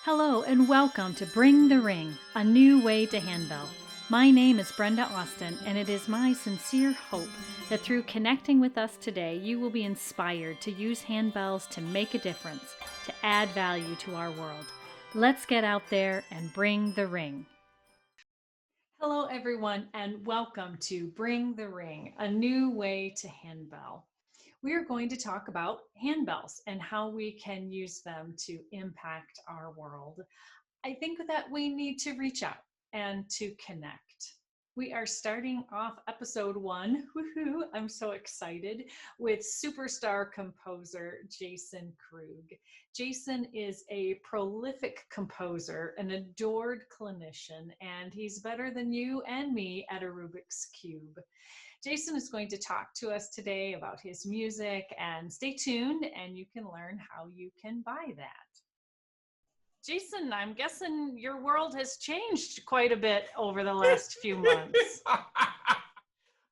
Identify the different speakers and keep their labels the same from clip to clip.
Speaker 1: Hello and welcome to Bring the Ring, a new way to handbell. My name is Brenda Austin, and it is my sincere hope that through connecting with us today, you will be inspired to use handbells to make a difference, to add value to our world. Let's get out there and bring the ring. Hello, everyone, and welcome to Bring the Ring, a new way to handbell. We are going to talk about handbells and how we can use them to impact our world. I think that we need to reach out and to connect. We are starting off episode 1. Woohoo! I'm so excited with superstar composer Jason Krug. Jason is a prolific composer, an adored clinician, and he's better than you and me at a Rubik's Cube. Jason is going to talk to us today about his music, and stay tuned and you can learn how you can buy that. Jason, I'm guessing your world has changed quite a bit over the last few months.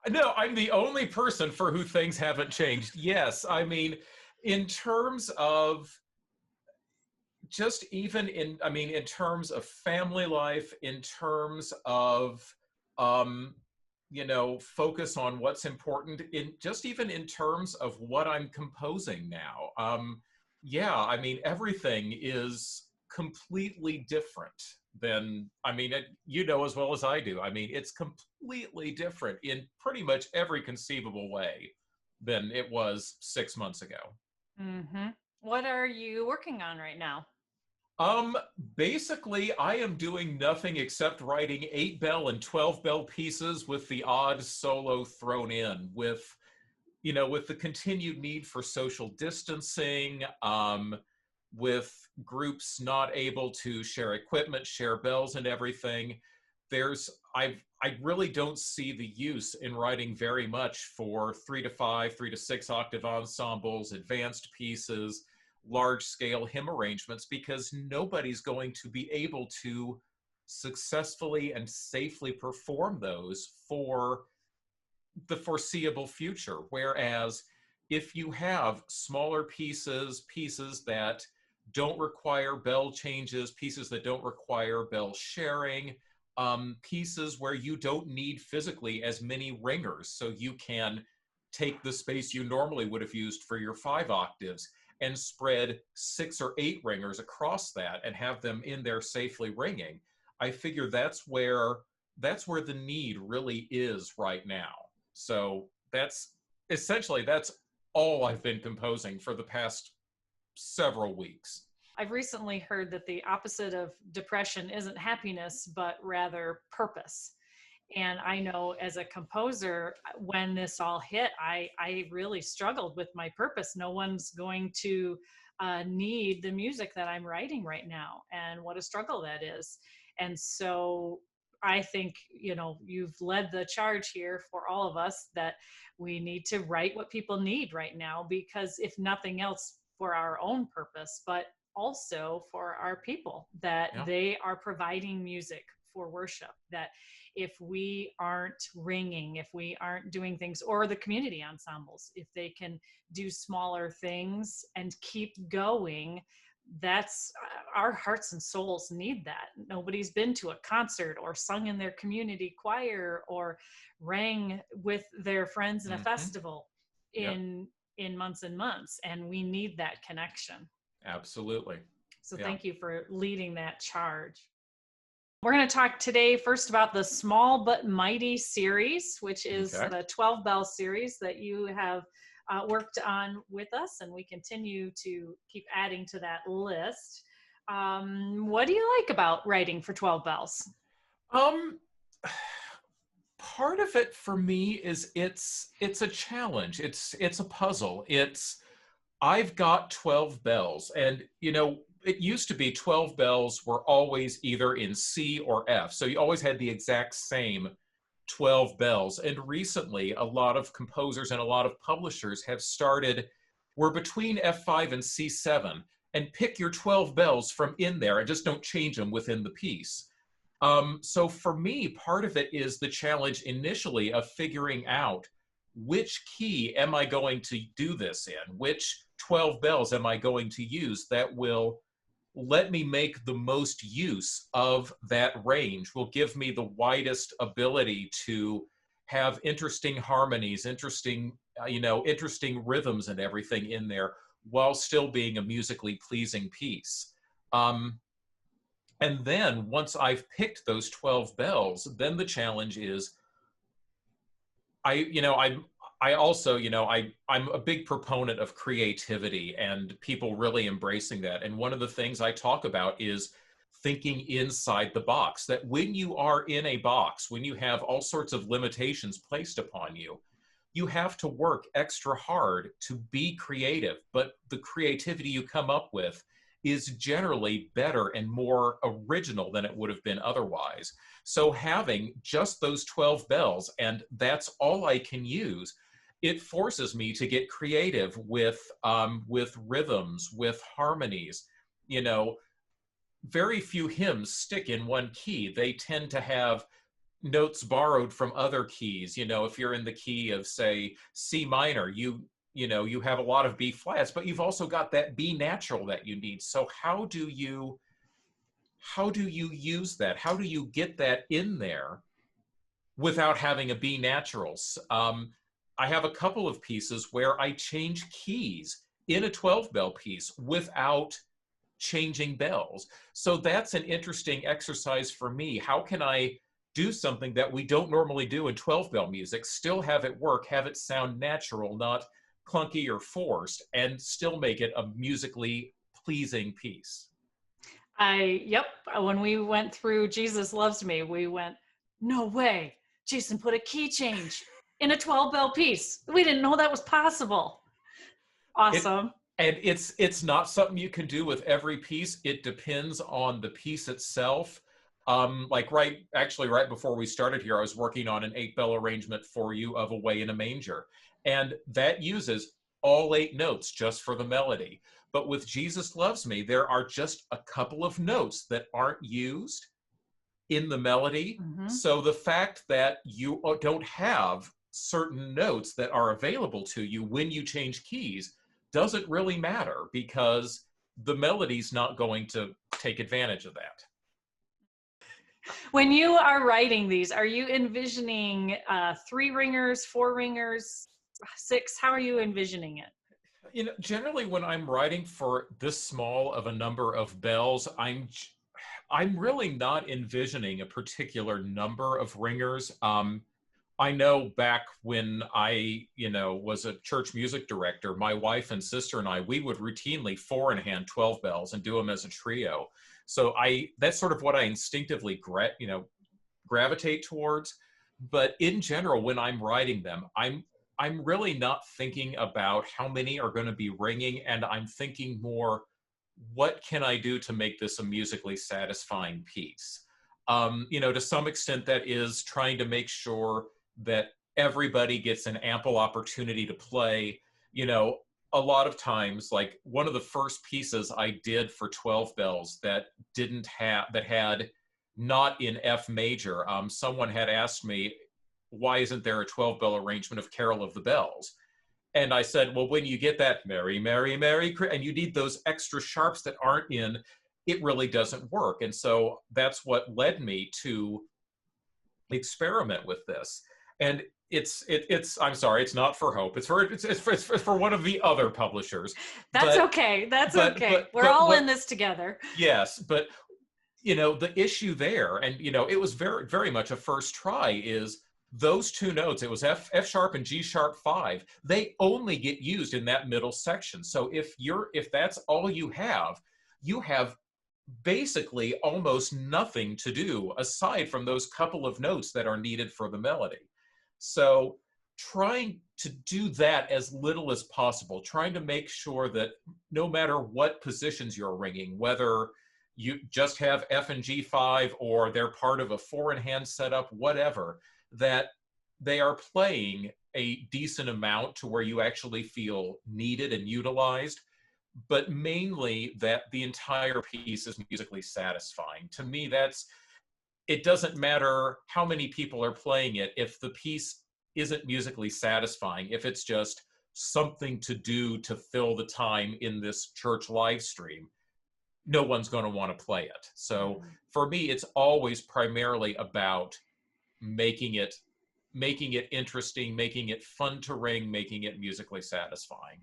Speaker 2: No, I'm the only person for who things haven't changed. Yes, I mean, in terms of just even in terms of family life, in terms of, focus on what's important, in just even in terms of what I'm composing now. Yeah, I mean, everything is completely different than, you know as well as I do. I mean, it's completely different in pretty much every conceivable way than it was 6 months ago.
Speaker 1: Mm-hmm. What are you working on right now?
Speaker 2: Um, Basically, I am doing nothing except writing 8 bell and 12 bell pieces with the odd solo thrown in with the continued need for social distancing, with groups not able to share equipment, share bells and everything. I really don't see the use in writing very much for 3 to 5, 3 to 6 octave ensembles, advanced pieces, large scale hymn arrangements, because nobody's going to be able to successfully and safely perform those for the foreseeable future. Whereas if you have smaller pieces that don't require bell changes, pieces that don't require bell sharing, pieces where you don't need physically as many ringers, so you can take the space you normally would have used for your 5 octaves and spread 6 or 8 ringers across that and have them in there safely ringing. I figure that's where the need really is right now. So that's all I've been composing for the past several weeks.
Speaker 1: I've recently heard that the opposite of depression isn't happiness, but rather purpose. And I know as a composer, when this all hit, I really struggled with my purpose. No one's going to need the music that I'm writing right now. And what a struggle that is. And so I think, you've led the charge here for all of us that we need to write what people need right now, because if nothing else, for our own purpose, but also for our people, that
Speaker 2: Yeah.
Speaker 1: they are providing music for worship, that if we aren't ringing, if we aren't doing things, or the community ensembles, if they can do smaller things and keep going, that's our hearts and souls need that. Nobody's been to a concert or sung in their community choir or rang with their friends in a
Speaker 2: Mm-hmm.
Speaker 1: festival
Speaker 2: Yep.
Speaker 1: in months and months, and we need that connection.
Speaker 2: Absolutely.
Speaker 1: So
Speaker 2: Yeah.
Speaker 1: thank you for leading that charge. We're going to talk today first about the Small But Mighty series, which is
Speaker 2: Okay.
Speaker 1: the 12 bell series that you have worked on with us, and we continue to keep adding to that list. What do you like about writing for 12 bells?
Speaker 2: Um, Part of it for me is it's a challenge. It's a puzzle. I've got 12 bells, and it used to be 12 bells were always either in C or F. So you always had the exact same 12 bells. And recently, a lot of composers and a lot of publishers have started, we're between F5 and C7, and pick your 12 bells from in there and just don't change them within the piece. So for me, part of it is the challenge initially of figuring out which key am I going to do this in? Which 12 bells am I going to use that will let me make the most use of that range, will give me the widest ability to have interesting harmonies, interesting rhythms and everything in there, while still being a musically pleasing piece. And then once I've picked those 12 bells, then the challenge is I'm a big proponent of creativity and people really embracing that. And one of the things I talk about is thinking inside the box, that when you are in a box, when you have all sorts of limitations placed upon you, you have to work extra hard to be creative, but the creativity you come up with is generally better and more original than it would have been otherwise. So having just those 12 bells, and that's all I can use, it forces me to get creative with rhythms, with harmonies. You know, very few hymns stick in one key. They tend to have notes borrowed from other keys. You know, if you're in the key of, say, C minor, you have a lot of B flats, but you've also got that B natural that you need. So how do you use that? How do you get that in there without having a B naturals? I have a couple of pieces where I change keys in a 12 bell piece without changing bells. So that's an interesting exercise for me. How can I do something that we don't normally do in 12 bell music, still have it work, have it sound natural, not clunky or forced, and still make it a musically pleasing piece?
Speaker 3: Yep. When we went through Jesus Loves Me, we went, no way. Jason put a key change in a 12 bell piece. We didn't know that was possible. Awesome.
Speaker 2: And it's not something you can do with every piece. It depends on the piece itself. Like right before we started here, I was working on an 8-bell arrangement for you of Away in a Manger. And that uses all 8 notes just for the melody. But with Jesus Loves Me, there are just a couple of notes that aren't used in the melody.
Speaker 3: Mm-hmm.
Speaker 2: So the fact that you don't have certain notes that are available to you when you change keys doesn't really matter, because the melody's not going to take advantage of that.
Speaker 3: When you are writing these, are you envisioning 3 ringers, 4 ringers, 6? How are you envisioning it?
Speaker 2: You know, generally when I'm writing for this small of a number of bells, I'm really not envisioning a particular number of ringers. I know back when I, was a church music director, my wife and sister and I, we would routinely 4-in-hand 12 bells and do them as a trio. So that's sort of what I instinctively gravitate towards. But in general, when I'm writing them, I'm really not thinking about how many are going to be ringing, and I'm thinking more, what can I do to make this a musically satisfying piece? To some extent, that is trying to make sure that everybody gets an ample opportunity to play. A lot of times, like one of the first pieces I did for 12 bells that had not in F major, someone had asked me, why isn't there a 12 bell arrangement of Carol of the Bells? And I said, well, when you get that Mary, Mary, Mary, and you need those extra sharps that aren't in, it really doesn't work. And so that's what led me to experiment with this. And it's I'm sorry, it's not for Hope. It's for one of the other publishers.
Speaker 3: That's okay. We're all in this together.
Speaker 2: Yes, but the issue there, and it was very, very much a first try, is those 2 notes, it was F sharp and G sharp 5, they only get used in that middle section. So if that's all you have basically almost nothing to do aside from those couple of notes that are needed for the melody. So trying to do that as little as possible, trying to make sure that no matter what positions you're ringing, whether you just have F and G5 or they're part of a 4-in-hand setup, whatever, that they are playing a decent amount to where you actually feel needed and utilized, but mainly that the entire piece is musically satisfying. To me, it doesn't matter how many people are playing it if the piece isn't musically satisfying, if it's just something to do to fill the time in this church live stream. no one's going to want to play it. So for me, it's always primarily about making it interesting, making it fun to ring, making it musically satisfying.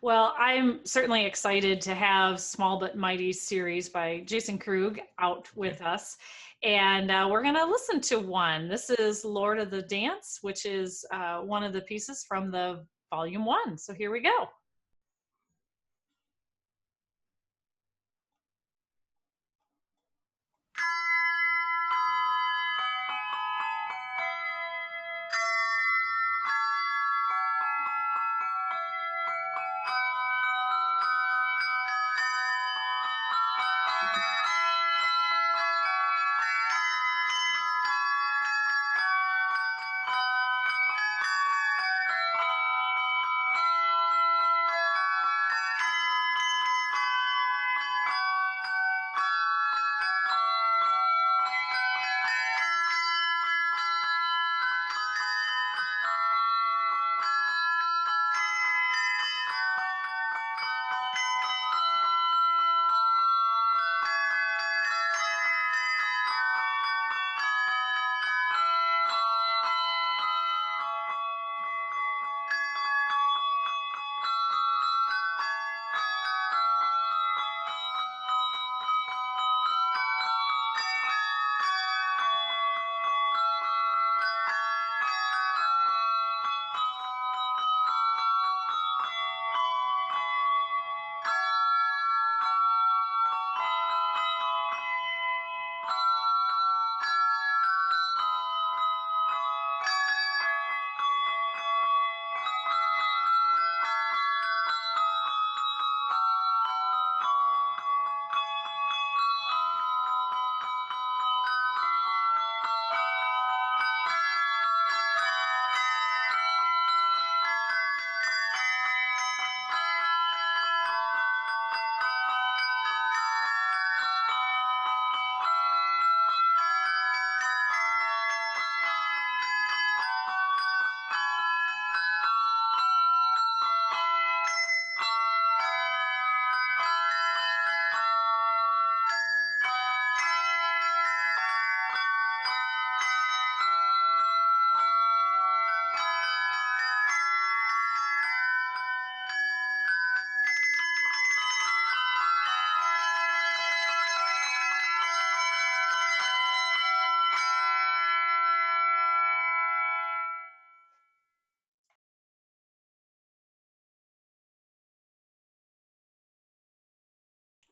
Speaker 3: Well, I'm certainly excited to have Small But Mighty series by Jason Krug out with us. And we're going to listen to one. This is Lord of the Dance, which is one of the pieces from the volume 1. So here we go.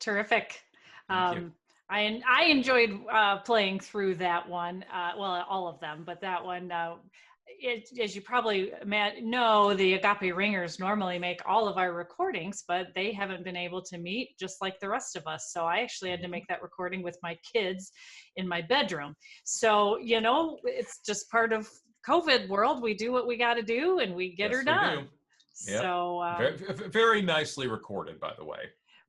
Speaker 3: Terrific.
Speaker 2: Thank you.
Speaker 3: I enjoyed playing through that one. Well, all of them, but that one, as you probably know, the Agape Ringers normally make all of our recordings, but they haven't been able to meet just like the rest of us. So I actually had to make that recording with my kids in my bedroom. So, you know, it's just part of COVID world. We do what we got to do and we get her done.
Speaker 2: Yep.
Speaker 3: So
Speaker 2: very nicely recorded, by the way.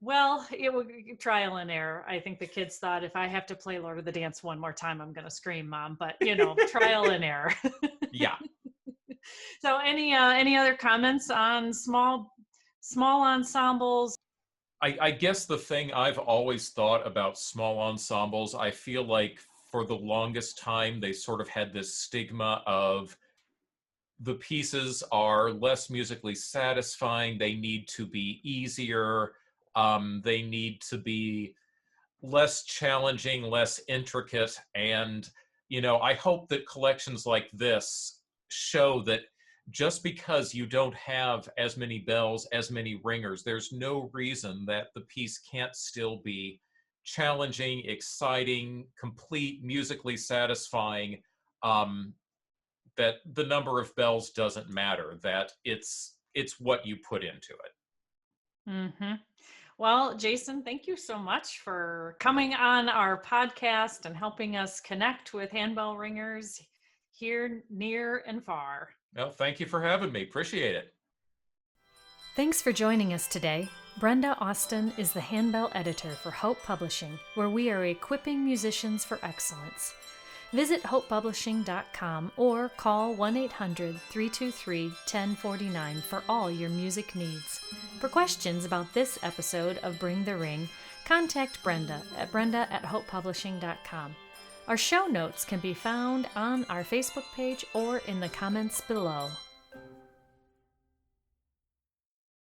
Speaker 3: Well, it was trial and error. I think the kids thought if I have to play Lord of the Dance one more time, I'm going to scream, Mom. But you know, trial and error.
Speaker 2: Yeah.
Speaker 3: So, any other comments on small ensembles?
Speaker 2: I guess the thing I've always thought about small ensembles, I feel like for the longest time they sort of had this stigma of the pieces are less musically satisfying. They need to be easier. They need to be less challenging, less intricate. And, you know, I hope that collections like this show that just because you don't have as many bells, as many ringers, there's no reason that the piece can't still be challenging, exciting, complete, musically satisfying. That the number of bells doesn't matter, that it's what you put into it.
Speaker 3: Mm-hmm. Well, Jason, thank you so much for coming on our podcast and helping us connect with handbell ringers here, near, and far.
Speaker 2: Well, thank you for having me. Appreciate it.
Speaker 1: Thanks for joining us today. Brenda Austin is the handbell editor for Hope Publishing, where we are equipping musicians for excellence. Visit hopepublishing.com or call 1-800-323-1049 for all your music needs. For questions about this episode of Bring the Ring, contact Brenda at brenda@hopepublishing.com. Our show notes can be found on our Facebook page or in the comments below.